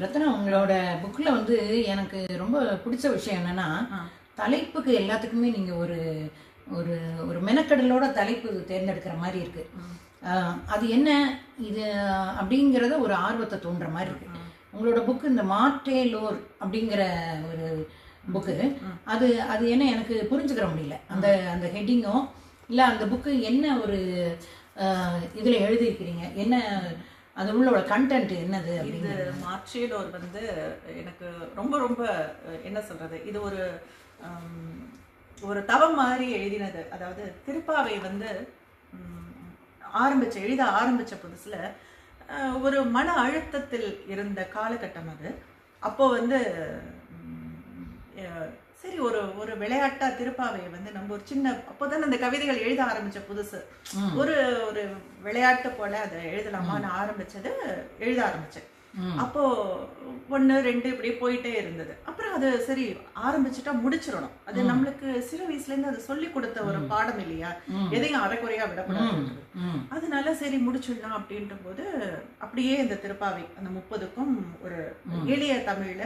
ரத்னா, உங்களோட புக்கில் வந்து எனக்கு ரொம்ப பிடிச்ச விஷயம் என்னன்னா, தலைப்புக்கு எல்லாத்துக்குமே நீங்கள் ஒரு ஒரு ஒரு மெனக்கடலோட தலைப்பு தேர்ந்தெடுக்கிற மாதிரி இருக்கு. அது என்ன இது அப்படிங்கிறத ஒரு ஆர்வத்தை தூண்டுற மாதிரி இருக்கு. உங்களோட புக்கு இந்த மார்டேலோர் அப்படிங்கிற ஒரு புக்கு, அது அது என்ன எனக்கு புரிஞ்சுக்கிற முடியல. அந்த அந்த ஹெட்டிங்கும் இல்லை அந்த புக்கு என்ன ஒரு இதில் எழுதியிருக்கிறீங்க, என்ன அது உள்ளோட கண்டென்ட் என்னது? இது மார்டேலோர் வந்து எனக்கு ரொம்ப ரொம்ப என்ன சொல்றது, இது ஒரு ஒரு தவம் மாதிரி எழுதினது. அதாவது திருப்பாவை வந்து எழுத ஆரம்பிச்ச புதுசுல ஒரு மன அழுத்தத்தில் இருந்த காலகட்டம் அது. அப்போ வந்து சரி ஒரு ஒரு விளையாட்டா திருப்பாவையை வந்து நம்ம ஒரு சின்ன, அப்போதான் அந்த கவிதைகள் எழுத ஆரம்பிச்ச புதுசு, ஒரு ஒரு விளையாட்டு போல அதை எழுதலாமான்னு ஆரம்பிச்சது, எழுத ஆரம்பிச்சேன். அப்போ 1 2 இப்படி போயிட்டே இருந்தது. அப்புறம் அது சரி ஆரம்பிச்சுட்டா முடிச்சிடணும், அது நம்மளுக்கு சிறு வயசுல இருந்து அது சொல்லி கொடுத்த ஒரு பாடம் இல்லையா, எதையும் அரைக்குறையா விடக்கூடாது. அதனால சரி முடிச்சிடலாம் அப்படின்ற போது அப்படியே இந்த திருப்பாவை அந்த 30க்கும் ஒரு எளிய தமிழ்ல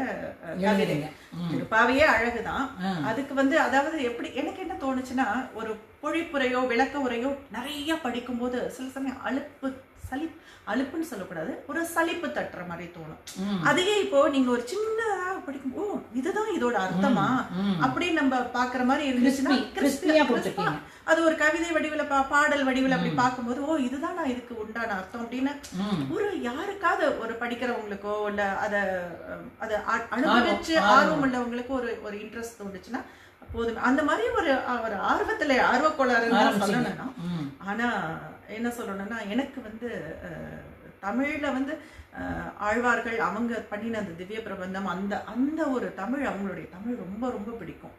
கவிதைங்க. திருப்பாவையே அழகுதான். அதுக்கு வந்து அதாவது எப்படி எனக்கு என்ன தோணுச்சுன்னா, ஒரு பொழிப்புரையோ விளக்க உரையோ நிறைய படிக்கும் போது சில சமயம் அலுப்புன்னு சொல்லக்கூடாது, ஒரு சலிப்பு தட்டுற மாதிரி தோணும். அதையே இப்போ நீங்க ஒரு சின்னதா படிக்கும், ஓ இதுதான் இதோட அர்த்தமா அப்படின்னு நம்ம பாக்குற மாதிரி இருந்துச்சுன்னா, அது ஒரு கவிதை வடிவில பாடல் வடிவில அப்படி பார்க்கும்போது, ஓ இதுதான் நான் இதுக்கு உண்டான அர்த்தம் அப்படின்னு ஒரு யாருக்காவது ஒரு படிக்கிறவங்களுக்கோ இல்ல அதை அனுபவிச்சு ஆர்வம் உள்ளவங்களுக்கோ ஒரு இன்ட்ரெஸ்ட் தோணுச்சுன்னா போதும். அந்த மாதிரி ஒரு ஆர்வக்கோளாறுன்னு சொல்லணும்னா, ஆனா என்ன சொல்லணும்னா, எனக்கு வந்து தமிழ்ல வந்து ஆழ்வார்கள் அவங்க பண்ணின அந்த திவ்ய பிரபந்தம், அந்த அந்த ஒரு தமிழ், அவங்களுடைய தமிழ் ரொம்ப ரொம்ப பிடிக்கும்.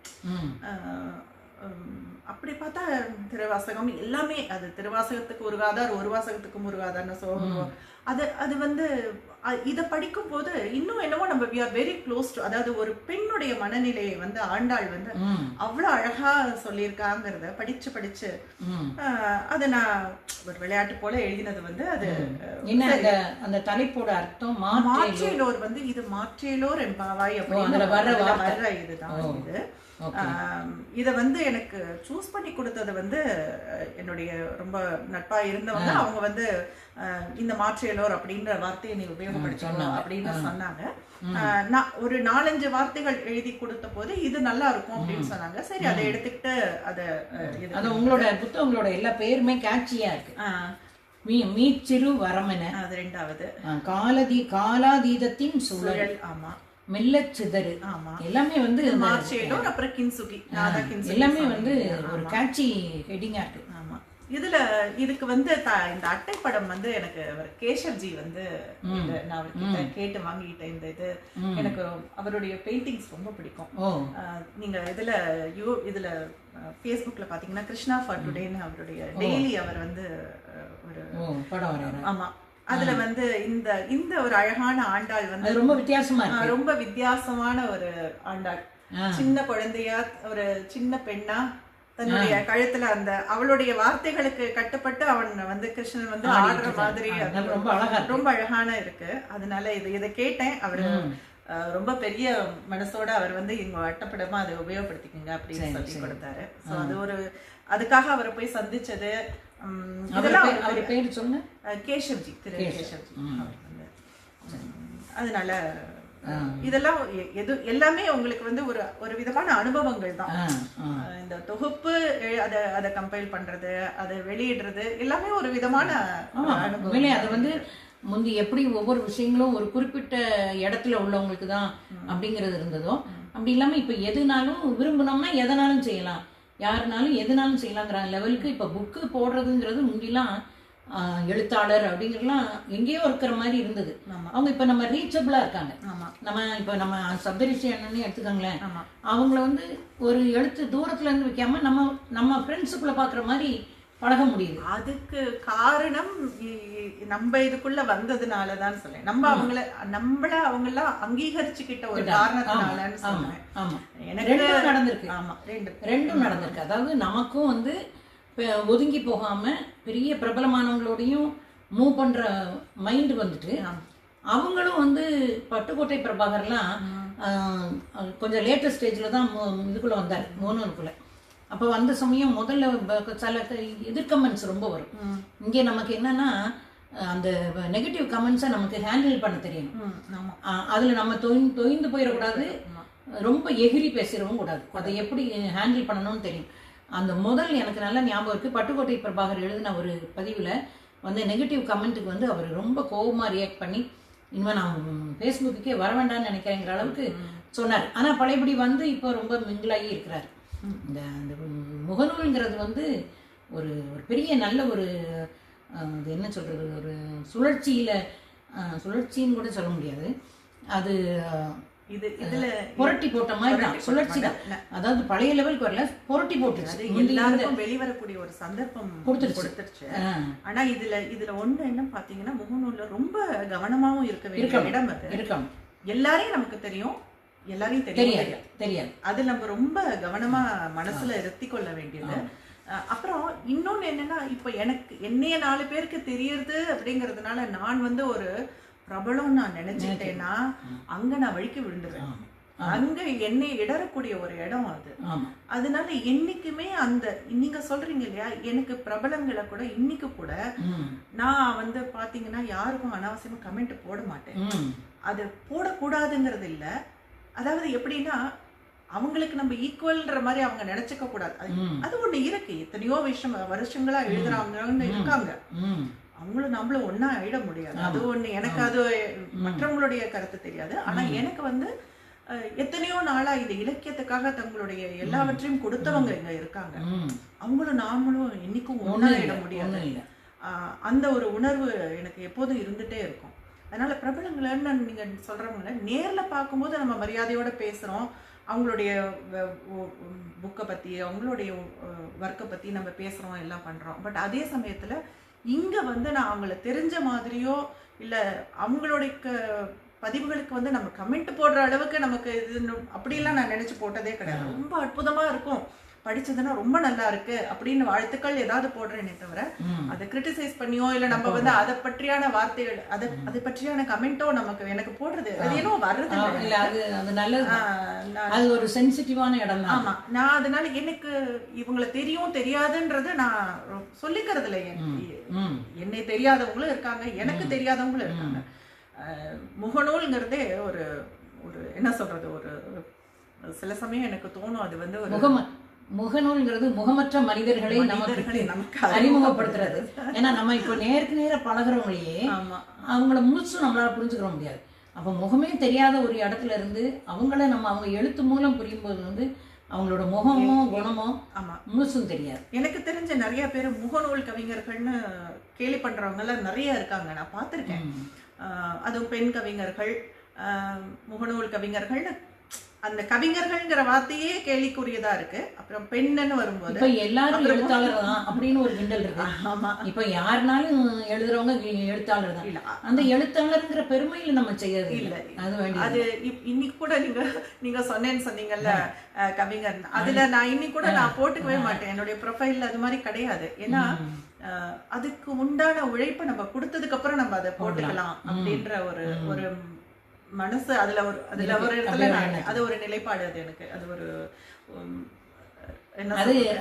அப்படி பார்த்தா திருவாசகம் எல்லாமே, அது திருவாசகத்துக்கு ஒரு காதார், ஒரு வாசகத்துக்கும் ஒரு காதார்னு சொல்லுவோம். அது வந்து இதை படிக்கும் போது இன்னும் என்னவோ நம்ம we are very close to, அதாவது ஒரு பெண்ணுடைய மனநிலையை வந்து ஆண்டாள் வந்து அவ்வளவு அழகா சொல்லியிருக்காங்கிறத படிச்சு அதை நான் ஒரு விளையாட்டு போல எழுதினது வந்து அது என்ன அந்த தலைப்போட அர்த்தம் மாற்றேலோர் வந்து, இது மாற்றேலோர் எம்பாவாய் அப்படின்னு வர்ற இதுதான் இது. இதை வந்து எனக்கு சூஸ் பண்ணி கொடுத்தது வந்து என்னுடைய ரொம்ப நட்பா இருந்தவங்க. அவங்க வந்து இந்த மாற்றேலோர் அப்படின்ற வார்த்தையை நீ உபயோகப்படுத்தணும் அப்படின்னு சொன்னாங்க. நான் ஒரு 4-5 வார்த்தைகள் எழுதி கொடுத்த போது இது நல்லா இருக்கும் அப்படின்னு சொன்னாங்க. சரி அதை எடுத்துக்கிட்டு அதை உங்களோட புத்தகங்களோட எல்லா பேருமே கேட்சியா இருக்கு. மீச்சிறு வரமென அது 2வது, காலாதீதத்தின் சூழல், ஆமா, மெல்லச் சிதறு, ஆமா, எல்லாமே வந்து மார்டேலோர், அப்புறம் கின்சுகி, எல்லாமே வந்து ஒரு கேட்சி ஹெட்டிங்கா இருக்கு. ஆமா. இதுக்கு வந்து இந்த அட்டைப்படம் வந்து எனக்கு கேஷவ்ஜி வந்து நான் அவர்கிட்ட கேட்டு வாங்கிட்டேன். இந்த இது எனக்கு அவருடைய பெயிண்டிங்ஸ் ரொம்ப பிடிக்கும். நீங்க இதுல Facebookல பாத்தீங்கன்னா கிருஷ்ணா ஃபார் டுடேன்னு அவருடைய டெய்லி அவர் வந்து ஒரு படம், ஆமா, அதுல வந்து இந்த ஒரு அழகான ஆண்டாள் வந்து ரொம்ப வித்தியாசமான ஒரு ஆண்டாள். சின்ன குழந்தையா, ஒரு சின்ன பெண்ணா, தன்னுடைய கழுத்துல அந்த அவளுடைய வார்த்தைகளுக்கு கட்டுப்பட்டு அவன் வந்து கிருஷ்ணன் வந்து ஆடுற மாதிரி ரொம்ப அழகான இருக்கு. அதனால இதை கேட்டேன். அவரு ரொம்ப பெரிய மனசோட அவர் வந்து இங்க அட்டப்படமா அதை உபயோகப்படுத்திக்கங்க அப்படின்னு சொல்லி கொடுத்தாரு. சோ அது ஒரு அதுக்காக அவரை போய் சந்திச்சது, பேர் சொல்லுங்க, கேஷவ்ஜி, திரு கேஷவ்ஜி. அதனால இதெல்லாம் எல்லாமே உங்களுக்கு வந்து ஒரு விதமான அனுபவங்கள் தான். இந்த தொகுப்பு அதை கம்பைல் பண்றது, அதை வெளியிடுறது எல்லாமே ஒரு விதமான அனுபவம். அது வந்து முந்தி எப்படி ஒவ்வொரு விஷயங்களும் ஒரு குறிப்பிட்ட இடத்துல உள்ளவங்களுக்கு தான் அப்படிங்கிறது இருந்ததோ, அப்படி இல்லாம இப்ப எதுனாலும் விரும்பினோம்னா எதனாலும் செய்யலாம், யாருனாலும் எதுனாலும் செய்யலாங்கிற லெவலுக்கு இப்ப புக்கு போடுறதுங்கிறது முந்திலாம் எழுத்தாளர் அப்படிங்கிறதுலாம் எங்கேயோ இருக்கிற மாதிரி இருந்தது. அவங்க இப்ப நம்ம ரீச்சபிளா இருக்காங்க. நம்ம சப்தரிஷி அண்ணனே எடுத்துக்கோங்களேன், அவங்கள வந்து ஒரு எழுத்து தூரத்துல இருந்து வைக்காம நம்ம ஃப்ரெண்ட்ஸுக்குள்ள பாக்குற மாதிரி பழக முடியுது. அதுக்கு காரணம் நம்ம இதுக்குள்ள வந்ததுனாலதான் சொல்லேன். அவங்கள அங்கீகரிச்சுக்கிட்ட ஒரு காரணத்தினாலன்னு சொல்லுவேன். எனக்கு நடந்திருக்கு. ஆமா, ரெண்டும் நடந்திருக்கு. அதாவது நமக்கும் வந்து ஒதுங்கி போகாம பெரிய பிரபலமானவங்களோடையும் மூவ் பண்ற மைண்ட் வந்துட்டு அவங்களும் வந்து பட்டுக்கோட்டை பிரபாகர்லாம் கொஞ்சம் லேட்டஸ்ட் ஸ்டேஜில் தான் இதுக்குள்ளே வந்தார் மோகனூருக்குள்ளே. அப்போ வந்த சமயம் முதல்ல சில எதிர்கமெண்ட்ஸ் ரொம்ப வரும். இங்கே நமக்கு என்னன்னா அந்த நெகட்டிவ் கமெண்ட்ஸை நமக்கு ஹேண்டில் பண்ண தெரியணும். அதில் நம்ம தொய்ந்து போயிடக்கூடாது, ரொம்ப எகிரி பேசிடவும் கூடாது. அதை எப்படி ஹேண்டில் பண்ணணும்னு தெரியும். அந்த முதல் எனக்கு நல்ல ஞாபகம் இருக்குது, பட்டுக்கோட்டை பிரபாகர் எழுதின ஒரு பதிவில் வந்து நெகட்டிவ் கமெண்ட்டுக்கு வந்து அவர் ரொம்ப கோபமாக ரியாக்ட் பண்ணி இனிமேல் நான் ஃபேஸ்புக்குக்கே வர வேண்டாம்னு நினைக்கிறேங்கிற அளவுக்கு சொன்னார். ஆனால் பழையபடி வந்து இப்போ ரொம்ப மிங்கிளாகி இருக்கிறார். இந்த முகநூல்ங்கிறது வந்து ஒரு ஒரு பெரிய நல்ல ஒரு அது என்ன சொல்கிறது, ஒரு சுழற்சின்னு கூட சொல்ல முடியாது. அது இது இதுல புரட்டி போட்ட மாதிரி தான், சுழற்சி தான். அதாவது பழைய லெவலுக்கு வரல, புரட்டி போட்டுச்சு, எல்லாருக்கும் வெளிவரக்கூடிய ஒரு சந்தர்ப்பம் கொடுத்துருச்சு. ஆனா இதுல ஒண்ணு என்ன பாத்தீங்கன்னா, முகநூல்ல ரொம்ப கவனமாவும் இருக்க வேண்டிய இடம் அது. இருக்கும், எல்லாரையும் நமக்கு தெரியும், எல்லாரையும் தெரியாது. அது நம்ம ரொம்ப கவனமா மனசுல இருத்தி கொள்ள வேண்டியது. அப்புறம் இன்னொன்னு என்னன்னா, இப்ப என்னைய 4 பேருக்கு தெரியறது அப்படிங்கறதுனால நான் வந்து ஒரு பிரபலம் நான் நினைச்சிட்டேன்னா அங்க நான் வழிக்கு விழுந்துருவேன். அங்க என்னை இடறக்கூடிய ஒரு இடம் அது. அதனால என்னைக்குமே அந்த நீங்க சொல்றீங்க இல்லையா, எனக்கு பிரபலங்களை கூட இன்னைக்கு கூட நான் வந்து பாத்தீங்கன்னா யாருக்கும் அனாவசியமா கமெண்ட் போட மாட்டேன். அது போடக்கூடாதுங்கிறது இல்ல. அதாவது எப்படின்னா, அவங்களுக்கு நம்ம ஈக்குவல்ன்ற மாதிரி அவங்க நினைச்சுக்க கூடாது. அது ஒண்ணு இருக்கு. எத்தனையோ வருஷங்களா எழுதுறாங்கன்னு இருக்காங்க. அவங்களும் நம்மளும் ஒன்னா ஆயிட முடியாது. அது ஒண்ணு எனக்கு, அது மற்றவங்களுடைய கருத்து தெரியாது. ஆனா எனக்கு வந்து எத்தனையோ நாளா இந்த இலக்கியத்துக்காக தங்களுடைய எல்லாவற்றையும் கொடுத்தவங்க இங்க இருக்காங்க. அவங்களும் நாமளும் இன்னைக்கும் ஒன்னா ஆயிட முடியாது. அந்த ஒரு உணர்வு எனக்கு எப்போதும் இருந்துட்டே இருக்கும். அதனால பிரபலங்கள்னு நீங்க சொல்றவங்க நேர்ல பார்க்கும்போது நம்ம மரியாதையோட பேசுறோம். அவங்களுடைய புக்கை பத்தி, அவங்களுடைய ஒர்க்கை பத்தி நம்ம பேசுறோம், எல்லாம் பண்றோம். பட் அதே சமயத்துல இங்க வந்து நான் அவங்கள தெரிஞ்ச மாதிரியோ இல்ல அவங்களுடைய பதிவுகளுக்கு வந்து நம்ம கமெண்ட் போடுற அளவுக்கு நமக்கு இது அப்படிலாம் நான் நினைச்சு போட்டதே கிடையாது. ரொம்ப அற்புதமா இருக்கும், படிச்சதுன்னா ரொம்ப நல்லா இருக்கு அப்படின்னு வாழ்த்துக்கள் ஏதாவது போடுறேனே தவிர அதை கிரிட்டிசைஸ் பண்ணியோ இல்ல நம்ம வந்து அதை பற்றியான வார்த்தைகள் அதை பற்றியான கமெண்டோ எனக்கு போடுறது அது ஏனோ வர்றது இல்ல. அது நல்லது, அது ஒரு சென்சிட்டிவான இடம் தான். ஆமா, நான் அதனால எனக்கு இவங்களை தெரியும் தெரியாதுன்றது நான் சொல்லிக்கிறது இல்லை. என்னை தெரியாதவங்களும் இருக்காங்க, எனக்கு தெரியாதவங்களும் இருக்காங்க. முகநூல்ங்கிறதே ஒரு ஒரு என்ன சொல்றது, ஒரு சில சமயம் எனக்கு தோணும் அது வந்து ஒரு முகநூல்ங்கிறது முகமற்ற மனிதர்களை நமக்கு அறிமுகப்படுத்துறது. ஏன்னா நம்ம இப்போ நேருக்கு நேர பழகிறவங்களையே அவங்கள முழுசும் நம்மளால புரிஞ்சுக்கிற முடியாது. அப்போ முகமே தெரியாத ஒரு இடத்துல இருந்து அவங்க எழுத்து மூலம் புரியும் போது வந்து அவங்களோட முகமோ குணமோ முழுசும் தெரியாது. எனக்கு தெரிஞ்ச நிறைய பேர் முகநூல் கவிஞர்கள்னு கேலி பண்றவங்க எல்லாம் நிறைய இருக்காங்க, நான் பார்த்திருக்கேன். அதுவும் பெண் கவிஞர்கள், முகநூல் கவிஞர்கள்னு அந்த கவிஞர்கள்ங்கிற வார்த்தையே கேள்விக்குரியதா இருக்கு. அப்புறம் பெண்ணுன்னு வரும்போது இப்ப எல்லாரும் எழுத்தாளர் தான் அப்படின்னு ஒரு கிண்டல் இருக்கு. ஆமா, இப்ப யாருனாலும் எழுதுறவங்க எழுத்தாளர் தான். இல்ல, அந்த எழுத்தாளர்ங்கிற பெருமையில நம்ம செய்யறது இல்ல. அது இன்னைக்கு கூட நீங்க சொன்னேன்னு சொன்னீங்கல்ல கவிஞர், அதுல நான் இன்னைக்கு கூட நான் போட்டுக்கவே மாட்டேன். என்னுடைய ப்ரொஃபைல்ல அது மாதிரி கிடையாது. ஏன்னா அதுக்கு உண்டான உழைப்பை நம்ம கொடுத்ததுக்கு அப்புறம் நம்ம அதை போட்டுக்கலாம் அப்படின்ற ஒரு மனசு அதுல ஒரு இடத்துல அது ஒரு நிலைப்பாடு. அது எனக்கு அது ஒரு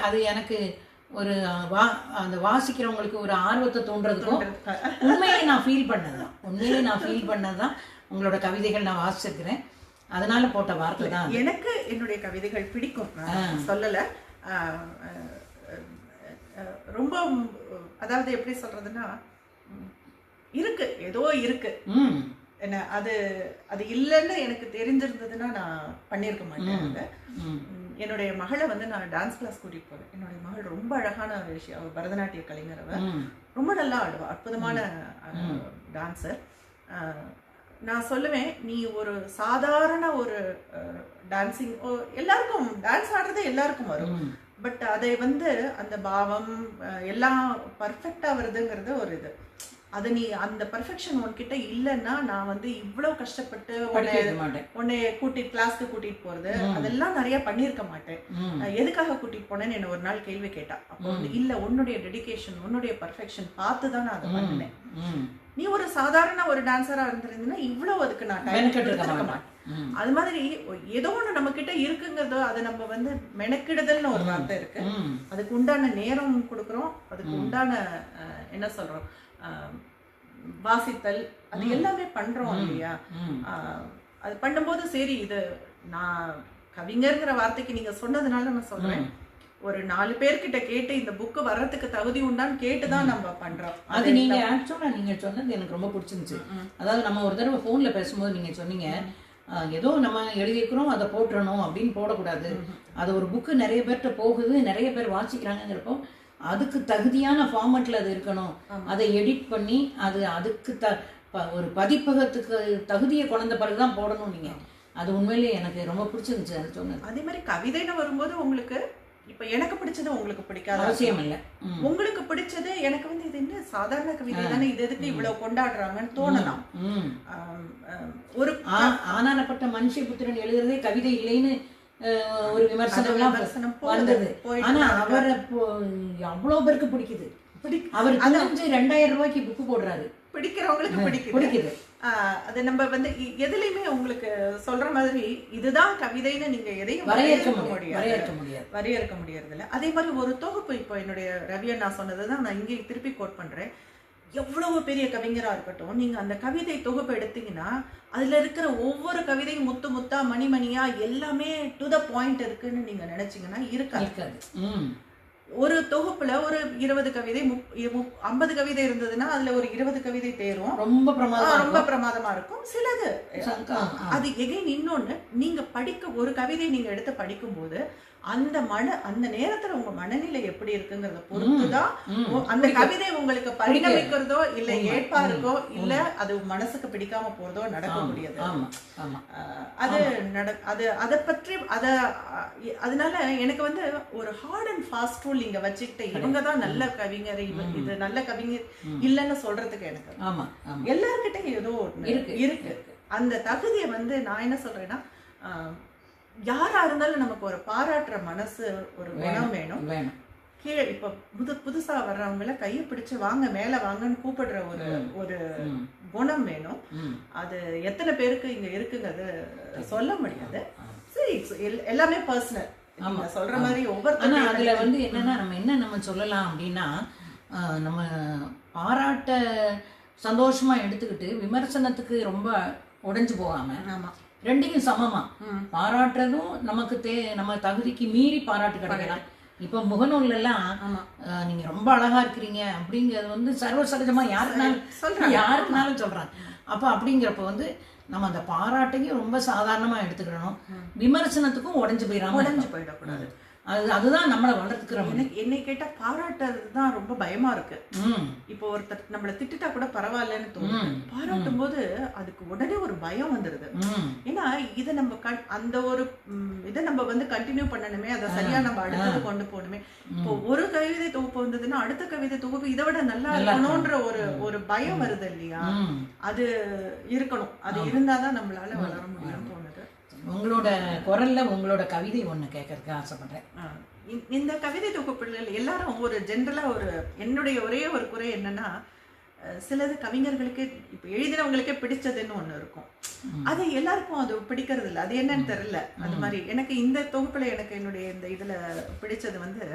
அது எனக்கு ஒரு அந்த வாசிக்கிறவங்களுக்கு ஒரு ஆர்வத்தை தோன்றதுக்கும் உண்மையிலே நான் ஃபீல் பண்ணதுதான். உங்களோட கவிதைகள் நான் வாசிச்சிருக்கிறேன், அதனால போட்ட வார்த்தை தான். எனக்கு என்னுடைய கவிதைகள் பிடிக்கும், சொல்லல. ரொம்ப அதாவது எப்படி சொல்றதுன்னா, இருக்கு, ஏதோ இருக்கு என்ன, அது இல்லைன்னு எனக்கு தெரிஞ்சிருந்ததுன்னா நான் பண்ணியிருக்க மாட்டேன். என்னுடைய மகளை வந்து நான் டான்ஸ் கிளாஸ் கூட்டிட்டு போறேன். என்னுடைய மகள் ரொம்ப அழகான ஒரு விஷயம், அவள் பரதநாட்டிய கலைஞர், அவ ரொம்ப நல்லா ஆடுவா, அற்புதமான டான்ஸர். நான் சொல்லுவேன், நீ ஒரு சாதாரண ஒரு டான்சிங், எல்லாருக்கும் டான்ஸ் ஆடுறது எல்லாருக்கும் வரும். பட் அதை வந்து அந்த பாவம் எல்லாம் பர்ஃபெக்டா வருதுங்கிறது ஒரு இது. அது நீ அந்த பர்ஃபெக்ஷன் உன்கிட்ட இல்லைன்னா நான் வந்து இவ்வளவு கஷ்டப்பட்டு உன்னை கிளாஸ்க்கு கூட்டிட்டு போறது அதெல்லாம் நிறைய பண்ணிருக்க மாட்டேன். எதுக்காக கூட்டிட்டு போனேன்னு என்ன ஒரு நாள் கேள்வி கேட்டா. அப்போ இல்ல, உன்னுடைய டெடிகேஷன், உன்னுடைய பர்ஃபெக்ஷன் பார்த்துதான் நான் அதை பண்ணினேன். நீ ஒரு சாதாரண ஒரு டான்சரா இருந்திருந்தீங்கன்னா இவ்வளவு அதுக்கு நான் டைம் எடுத்துக்க மாட்டேன். அது மாதிரி ஏதோ ஒண்ணு நம்ம கிட்ட இருக்குங்கிறதோ அதை நம்ம வந்து மெனக்கிடுதல்னு ஒரு வார்த்தை இருக்கு, அதுக்கு உண்டான நேரம் கொடுக்குறோம், அதுக்கு உண்டான என்ன சொல்றோம் வாசித்தல் அது எல்லாமே பண்றோம் இல்லையா. அது பண்ணும்போது சரி இது நான் கவிஞர்ங்கிற வார்த்தைக்கு நீங்க சொன்னதுனால நான் சொல்றேன், ஒரு 4 பேர்கிட்ட கேட்டு இந்த புக்கு வர்றதுக்கு தகுதி உண்டான்னு கேட்டுதான் நம்ம பண்றோம். அது நீங்க ஆக்சுவலா நீங்க சொன்னது எனக்கு ரொம்ப பிடிச்சிருந்துச்சு. அதாவது நம்ம ஒரு தடவை போன்ல பேசும்போது நீங்க சொன்னீங்க ஏதோ நம்ம எழுதிக்கிறோம் அதை போட்டுறணும் அப்படின்னு போடக்கூடாது, அது ஒரு புக்கு நிறைய பேர்கிட்ட போகுது, நிறைய பேர் வாசிக்கிறாங்கிறப்போ அதுக்கு தகுதியான ஃபார்மேட்ல அது இருக்கணும், அதை எடிட் பண்ணி அதுக்கு ஒரு பதிப்பகத்துக்கு தகுதியை கொண்ட பிறகுதான் போடணும் நீங்க. அது உண்மையிலேயே எனக்கு ரொம்ப பிடிச்சிருந்துச்சு அது சொன்னது. அதே மாதிரி கவிதைன்னு வரும்போது உங்களுக்கு இப்ப எனக்கு பிடிச்சது உங்களுக்கு பிடிக்காத அவசியம் இல்ல, உங்களுக்கு பிடிச்சது எனக்கு வந்து இது என்ன சாதாரண கவிதை தானே, இது எதுக்கு இவ்வளவு கொண்டாடுறாங்கன்னு தோணலாம். ஒரு ஆனானப்பட்ட மனுஷபுத்திரன் எழுதுறதே கவிதை இல்லைன்னு ஒரு விமர்சனம் வந்தது. ஆனா அவரை அவ்வளவு பேருக்கு பிடிக்குது, அவர் 2000 ரூபாய்க்கு புக்கு போடுறாரு, பிடிக்கிறவங்களுக்கு பிடிக்குது. அது நம்ம வந்து எதுலையுமே உங்களுக்கு சொல்ற மாதிரி இதுதான் கவிதைன்னு நீங்க எதையும் வரையறுக்க முடியாது இல்ல. அதே மாதிரி ஒரு தொகுப்பு இப்போ என்னுடைய ரவி அண்ணா சொன்னதுதான் நான் இங்கே திருப்பி கோட் பண்றேன். எவ்வளவு பெரிய கவிஞரா இருக்கட்டும், நீங்க அந்த கவிதை தொகுப்பு எடுத்தீங்கன்னா அதுல இருக்கிற ஒவ்வொரு கவிதையும் முத்து முத்தா மணிமணியா எல்லாமே டு த பாயிண்ட் இருக்குன்னு நீங்க நினைச்சீங்கன்னா இருக்காது. ஒரு தொகுப்புல ஒரு 20 கவிதை 50 கவிதை இருந்ததுன்னா அதுல ஒரு 20 கவிதை தேரும், ரொம்ப பிரமாதமா இருக்கும். சிலது அது எகைன் இன்னொன்னு, நீங்க படிக்க ஒரு கவிதை நீங்க எடுத்து படிக்கும் போது அந்த நேரத்துல உங்க மனநிலை எப்படி இருக்குங்கிறத பொறுத்துதான் அந்த கவிதை உங்களுக்கு பரிணமிக்கிறதோ இல்ல ஏற்பா இருக்கோ இல்ல அது மனசுக்கு பிடிக்காம போறதோ நடக்க முடியாது. அது அதை பற்றி அதனால எனக்கு வந்து ஒரு ஹார்ட் அண்ட் ஃபாஸ்ட் ரூல் நீங்க வச்சுக்கிட்டு இவங்கதான் நல்ல கவிஞர் இது நல்ல கவிஞர் இல்லைன்னு சொல்றதுக்கு எனக்கு எல்லார்கிட்டையும் ஏதோ இருக்கு. அந்த தகுதியை வந்து நான் என்ன சொல்றேன்னா யாரா இருந்தாலும் நமக்கு ஒரு பாராட்டுற மனசு ஒரு குணம் வேணும். கீழே இப்ப புதுசா வர்றவங்கள கையை பிடிச்சு வாங்க மேல வாங்கன்னு கூப்பிடுற ஒரு குணம் வேணும். அது எத்தனை பேருக்கு இங்க இருக்குங்கிறது சொல்ல முடியாது. சரி, எல்லாமே பர்சனல் சொல்ற மாதிரி ஒவ்வொருத்தரும். அதுல வந்து என்னன்னா நம்ம சொல்லலாம் அப்படின்னா நம்ம பாராட்ட சந்தோஷமா எடுத்துக்கிட்டு விமர்சனத்துக்கு ரொம்ப உடைஞ்சு போகாம ரெண்டையும் சமமா பாராட்டுறதும் நமக்கு நம்ம தகுதிக்கு மீறி பாராட்டு கிடைக்கலாம். இப்ப முகநூல்ல எல்லாம் நீங்க ரொம்ப அழகா இருக்கிறீங்க அப்படிங்கறது வந்து சர்வசகஜமா யாருக்குனாலும் சொல்றாங்க. அப்ப அப்படிங்கிறப்ப வந்து நம்ம அந்த பாராட்டையும் ரொம்ப சாதாரணமா எடுத்துக்கணும், விமர்சனத்துக்கும் உடைஞ்சு போயிடக்கூடாது. அதுதான் நம்மளை வளர்த்துக்கிறோம். என்னை கேட்டா பாராட்டுறதுதான் ரொம்ப பயமா இருக்கு. இப்போ ஒருத்தர் நம்மள திட்டுட்டா கூட பரவாயில்லன்னு தோணும், பாராட்டும் போது அதுக்கு உடனே ஒரு பயம் வந்துருது. ஏன்னா இதை நம்ம அந்த ஒரு இதை நம்ம வந்து கண்டினியூ பண்ணணுமே, அதை சரியா நம்ம அடுத்தது கொண்டு போகணுமே. இப்போ ஒரு கவிதை தொகுப்பு வந்ததுன்னா அடுத்த கவிதை தொகுப்பு இதை விட நல்லா இருக்கணும்ன்ற ஒரு பயம் வருது இல்லையா. அது இருக்கணும், அது இருந்தாதான் நம்மளால வளர முடியும் தோணுது. உங்களோட குரல்ல உங்களோட கவிதை ஒண்ணு கேட்கறதுக்கு ஆசைப்படுறேன். இந்த கவிதை தொகுப்புகள் எல்லாரும் ஒரு ஜென்ரலா என்னுடைய ஒரே ஒரு குறை என்னன்னா, சிலது கவிஞர்களுக்கு இப்ப எழுதினவங்களுக்கே பிடிச்சதுன்னு ஒண்ணு இருக்கும், அது எல்லாருக்கும் அது பிடிக்கிறது இல்லை. அது என்னன்னு தெரியல. அது மாதிரி எனக்கு இந்த தொகுப்புல எனக்கு என்னுடைய இந்த இதுல பிடிச்சது வந்து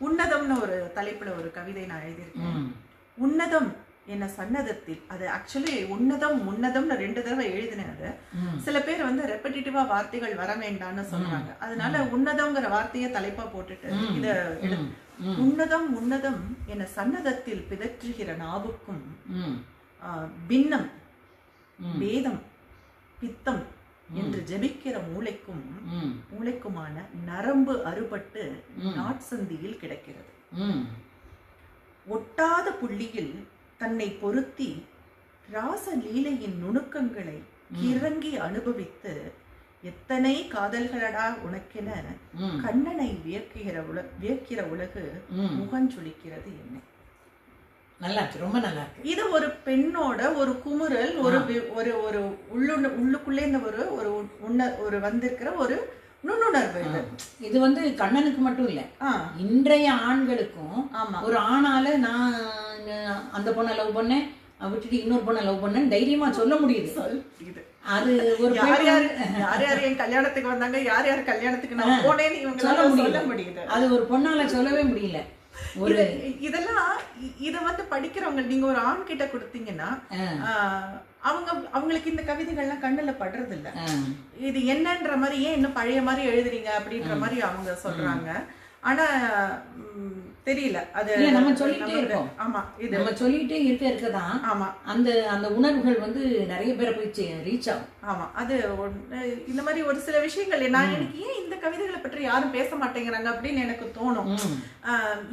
உன்னதம்னு ஒரு தலைப்புல ஒரு கவிதை நான் எழுதியிருக்கேன். உன்னதம் என்ன சன்னதத்தில், அது ஆக்சுவலி உன்னதம் உன்னதம்னு 2 தடவை எழுதினேன். அது சில பேர் வந்து ரெப்படிட்டிவா வார்த்தைகள் வர வேண்டாம்னு சொல்றாங்க, அதனால உன்னதம்ங்கிற வார்த்தையை தலைப்பா போட்டுட்டு இத உன்னதம் உன்னதம் என்ன சன்னதத்தில் பிதற்றுகிற நாவுக்கும் பின்னம் பேதம் பித்தம் என்று ஜெபிக்கிற மூளைக்குமான நரம்பு அறுபட்டு நாட்சந்தியில் கிடக்கிறது. ஒட்டாத புள்ளியில் தன்னை பொருத்தி ராசலீலையின் நுணுக்கங்களை கிறங்கி அனுபவித்து எத்தனை காதல்களடா உனக்கென கண்ணனை வியக்கிற உலகு முகஞ்சொலிக்கிறது என்ன. நல்லா இருக்கு, ரொம்ப நல்லா இருக்கு. இது ஒரு பெண்ணோட ஒரு குமுறல், ஒரு ஒரு உள்ளுக்குள்ளே இந்த ஒரு வந்திருக்கிற ஒரு நுண்ணுணர்வு. இது வந்து கண்ணனுக்கு மட்டும் இல்ல, இன்றைய ஆண்களுக்கும் ஒரு ஆணால நான் அந்த பொண்ணை லவ் பண்ணேன், விட்டுட்டு இன்னொரு பொண்ணை லவ் பண்ணேன்னு தைரியமா சொல்ல முடியுது. இது அது ஒரு யார் யார் என் கல்யாணத்துக்கு வந்தாங்க, யார் யார் கல்யாணத்துக்கு நான் போனேன்னு இவங்களால சொல்ல முடியுது. அது ஒரு பொண்ணால சொல்லவே முடியல. ஒரு இதெல்லாம் இத வந்து படிக்கிறவங்க நீங்க ஒரு ஆண் கிட்ட கொடுத்தீங்கன்னா அவங்களுக்கு இந்த கவிதைகள்லாம் கண்ணுல படுறது இல்ல. இது என்னன்ற மாதிரி ஏன் இன்னும் பழைய மாதிரி எழுதுறீங்க அப்படின்ற மாதிரி அவங்க சொல்றாங்க. ஆனா தெரியல, அது நம்ம சொல்லிட்டே இருக்கோம். ஆமா, இது நம்ம சொல்லிட்டே இருக்கதான் ஆமா அந்த அந்த உணர்வுகள் வந்து நிறைய பேரை போய் ரீச் ஆகும். ஆமா, அது இந்த மாதிரி ஒரு சில விஷயங்கள் நான் எனக்கு ஏன் இந்த கவிதைகளை பற்றி யாரும் பேச மாட்டேங்கிறாங்க அப்படின்னு எனக்கு தோணும்.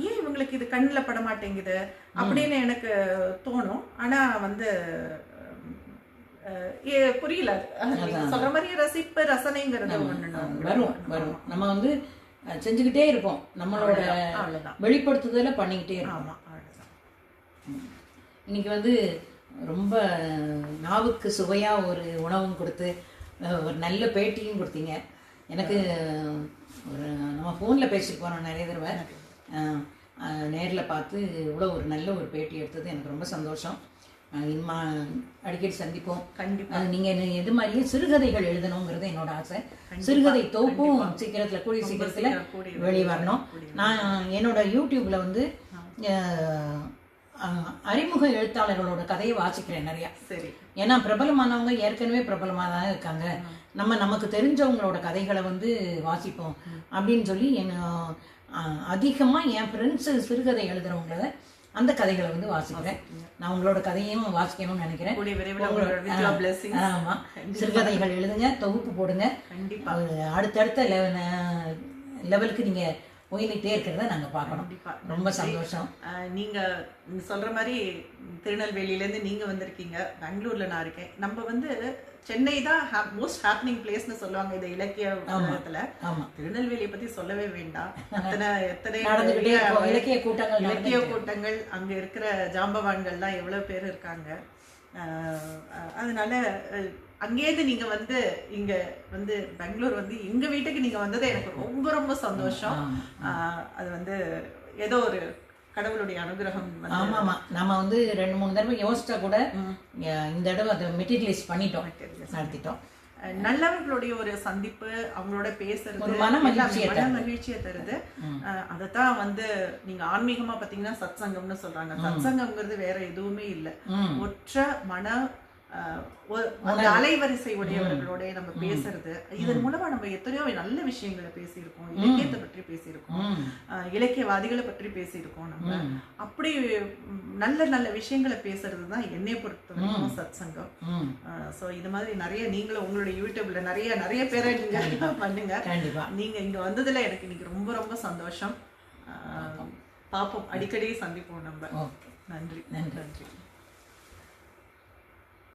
ஏன் இவங்களுக்கு இது கண்ணுல பட மாட்டேங்குது அப்படின்னு எனக்கு தோணும். ஆனா வந்து புரியல, சொல்ற மாதிரி ரசிப்பு ரசனைங்கிறது வரும் வரும். நம்ம வந்து செஞ்சுக்கிட்டே இருப்போம், நம்மளோட வெளிப்படுத்துதல பண்ணிக்கிட்டே இருப்போம். இன்னைக்கு வந்து ரொம்ப நாவுக்கு சுவையா ஒரு உணவும் கொடுத்து ஒரு நல்ல பேட்டியும் கொடுத்தீங்க எனக்கு. ஒரு நம்ம ஃபோனில் பேசிட்டு போனோம் நிறைய தடவை, நேரில் பார்த்து இவ்வளோ ஒரு நல்ல ஒரு பேட்டி எடுத்தது எனக்கு ரொம்ப சந்தோஷம். இனிமா அடிக்கடி சந்திப்போம் கண்டிப்பாக. நீங்கள் எது மாதிரியே சிறுகதைகள் எழுதணுங்கிறது என்னோட ஆசை. சிறுகதை தொகுப்பும் சீக்கிரத்தில் கூடிய சீக்கிரத்தில் வெளியே வரணும். நான் என்னோட யூடியூப்ல வந்து அறிமுக எழுத்தாளர்களோட கதையை வாசிக்கிறேன் நிறையா. சரி, ஏன்னா பிரபலமானவங்க ஏற்கனவே பிரபலமாக தான் இருக்காங்க, நமக்கு தெரிஞ்சவங்களோட கதைகளை வந்து வாசிப்போம் அப்படின்னு சொல்லி அதிகமாக என் ஃப்ரெண்ட்ஸு சிறுகதை எழுதுறவங்கள அந்த கதைகளை வந்து வாசிக்கிறேன். நான் உங்களோட கதையும் வாசிக்கணும்னு நினைக்கிறேன். ஆமா, சிறுகதைகள் எழுதுங்க, தொகுப்பு போடுங்க. கண்டிப்பா அடுத்தடுத்த லெவலுக்கு நீங்க போயிட்டே இருக்கிறத நாங்க பார்க்கணும். ரொம்ப சந்தோஷம். நீங்க சொல்ற மாதிரி திருநெல்வேலியில இருந்து நீங்க வந்திருக்கீங்க, பெங்களூர்ல நான் இருக்கேன். நம்ம வந்து சென்னை தான் மோஸ்ட் ஹேப்பனிங் பிளேஸ்னு சொல்லுவாங்க இந்த இலக்கிய உலகத்துல. திருநெல்வேலியை பத்தி சொல்லவே வேண்டாம், எத்தனை இலக்கிய கூட்டங்கள், அங்க இருக்கிற ஜாம்பவான்கள்லாம் எவ்வளவு பேர் இருக்காங்க. அதனால அங்கேயிருந்து நீங்க வந்து இங்க வந்து பெங்களூர் வந்து எங்க வீட்டுக்கு நீங்க வந்தது எனக்கு ரொம்ப ரொம்ப சந்தோஷம். அது வந்து ஏதோ ஒரு கடவுளுடைய அனுகிரகம். ஆமாமா, நம்ம வந்து 2-3 தடவை யோசிச்சா கூட இந்த தடவை அதை மெட்டீரியலைஸ் பண்ணிட்டோம், நடத்திட்டோம். நல்லவர்களுடைய ஒரு சந்திப்பு, அவங்களோட பேசுறது மன மகிழ்ச்சியை தருது. அதத்தான் வந்து நீங்க ஆன்மீகமா பாத்தீங்கன்னா சத் சங்கம்னு சொல்றாங்க. சத் சங்கம்ங்கிறது வேற எதுவுமே இல்லை, ஒற்ற மன அலைவரிசை உடையவர்களோட நம்ம பேசுறது. இதன் மூலமா நம்ம எத்தனையோ நல்ல விஷயங்களை பேசியிருக்கோம், இலக்கியத்தை பற்றி பேசியிருக்கோம், இலக்கியவாதிகளை பற்றி பேசியிருக்கோம். நம்ம அப்படி நல்ல நல்ல விஷயங்களை பேசுறதுதான் என்னை பொறுத்தவரைக்கும் சத் சங்கம். சோ இது மாதிரி நிறைய நீங்களும் உங்களுடைய யூடியூப்ல நிறைய பேரை நீங்க பண்ணுங்க. நீங்க இங்க வந்ததுல எனக்கு இன்னைக்கு ரொம்ப ரொம்ப சந்தோஷம். பாப்போம், அடிக்கடி சந்திப்போம் நம்ம. நன்றி.